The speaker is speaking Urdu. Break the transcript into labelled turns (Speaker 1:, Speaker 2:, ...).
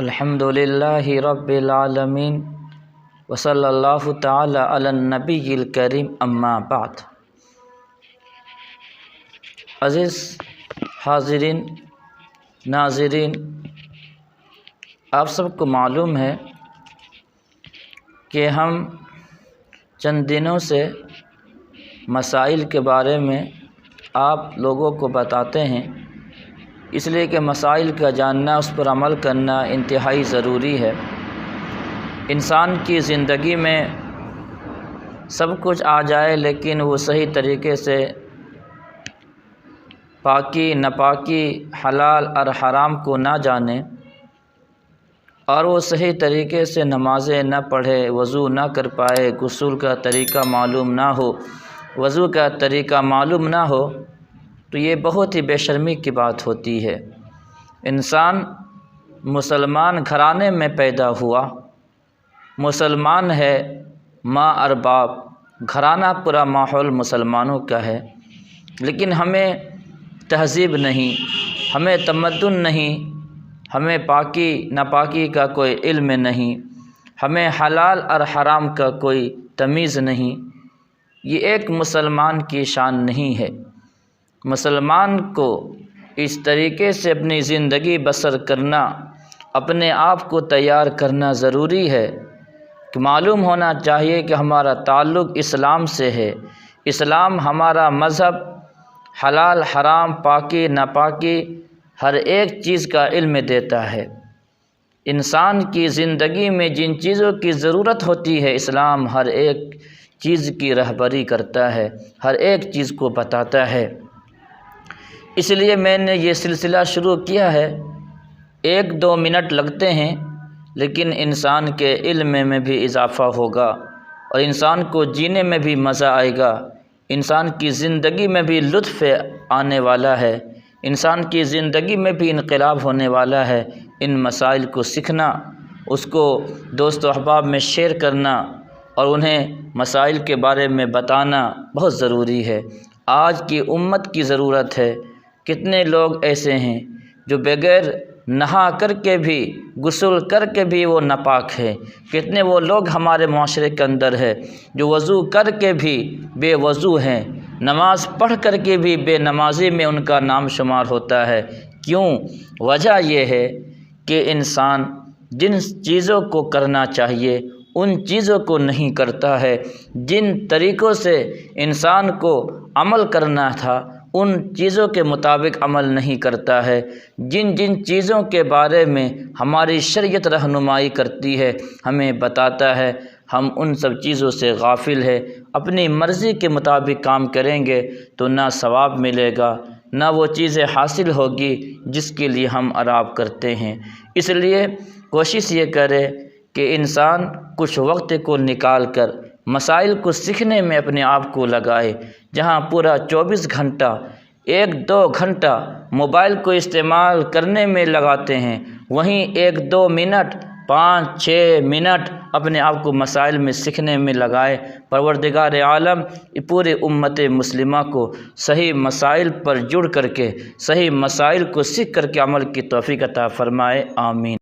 Speaker 1: الحمد للہ رب العالمین وصلی اللہ تعالی علی النبی الکریم اما بعد۔ عزیز حاضرین ناظرین، آپ سب کو معلوم ہے کہ ہم چند دنوں سے مسائل کے بارے میں آپ لوگوں کو بتاتے ہیں، اس لیے کہ مسائل کا جاننا، اس پر عمل کرنا انتہائی ضروری ہے۔ انسان کی زندگی میں سب کچھ آ جائے لیکن وہ صحیح طریقے سے پاکی ناپاکی، حلال اور حرام کو نہ جانے، اور وہ صحیح طریقے سے نمازیں نہ پڑھے، وضو نہ کر پائے، غسل کا طریقہ معلوم نہ ہو، وضو کا طریقہ معلوم نہ ہو، تو یہ بہت ہی بے شرمی کی بات ہوتی ہے۔ انسان مسلمان گھرانے میں پیدا ہوا، مسلمان ہے، ماں اور باپ، گھرانہ پورا ماحول مسلمانوں کا ہے، لیکن ہمیں تہذیب نہیں، ہمیں تمدن نہیں، ہمیں پاکی ناپاکی کا کوئی علم نہیں، ہمیں حلال اور حرام کا کوئی تمیز نہیں۔ یہ ایک مسلمان کی شان نہیں ہے۔ مسلمان کو اس طریقے سے اپنی زندگی بسر کرنا، اپنے آپ کو تیار کرنا ضروری ہے کہ معلوم ہونا چاہیے کہ ہمارا تعلق اسلام سے ہے۔ اسلام ہمارا مذہب حلال حرام، پاکی ناپاکی، ہر ایک چیز کا علم دیتا ہے۔ انسان کی زندگی میں جن چیزوں کی ضرورت ہوتی ہے، اسلام ہر ایک چیز کی رہبری کرتا ہے، ہر ایک چیز کو بتاتا ہے۔ اس لیے میں نے یہ سلسلہ شروع کیا ہے۔ 1-2 منٹ لگتے ہیں، لیکن انسان کے علم میں بھی اضافہ ہوگا، اور انسان کو جینے میں بھی مزہ آئے گا، انسان کی زندگی میں بھی لطف آنے والا ہے، انسان کی زندگی میں بھی انقلاب ہونے والا ہے۔ ان مسائل کو سیکھنا، اس کو دوست و احباب میں شیئر کرنا، اور انہیں مسائل کے بارے میں بتانا بہت ضروری ہے۔ آج کی امت کی ضرورت ہے۔ کتنے لوگ ایسے ہیں جو بغیر نہا کر کے بھی، غسل کر کے بھی وہ ناپاک ہے۔ کتنے وہ لوگ ہمارے معاشرے کے اندر ہے جو وضو کر کے بھی بے وضو ہیں، نماز پڑھ کر کے بھی بے نمازی میں ان کا نام شمار ہوتا ہے۔ کیوں؟ وجہ یہ ہے کہ انسان جن چیزوں کو کرنا چاہیے ان چیزوں کو نہیں کرتا ہے، جن طریقوں سے انسان کو عمل کرنا تھا ان چیزوں کے مطابق عمل نہیں کرتا ہے۔ جن چیزوں کے بارے میں ہماری شریعت رہنمائی کرتی ہے، ہمیں بتاتا ہے، ہم ان سب چیزوں سے غافل ہے۔ اپنی مرضی کے مطابق کام کریں گے تو نہ ثواب ملے گا، نہ وہ چیزیں حاصل ہوگی جس کے لیے ہم عراب کرتے ہیں۔ اس لیے کوشش یہ کرے کہ انسان کچھ وقت کو نکال کر مسائل کو سیکھنے میں اپنے آپ کو لگائے۔ جہاں پورا 24 گھنٹہ 1-2 گھنٹہ موبائل کو استعمال کرنے میں لگاتے ہیں، وہیں 1-2 منٹ 5-6 منٹ اپنے آپ کو مسائل میں سیکھنے میں لگائے۔ پروردگار عالم پورے امت مسلمہ کو صحیح مسائل پر جڑ کر کے، صحیح مسائل کو سیکھ کر کے عمل کی توفیق عطا فرمائے، آمین۔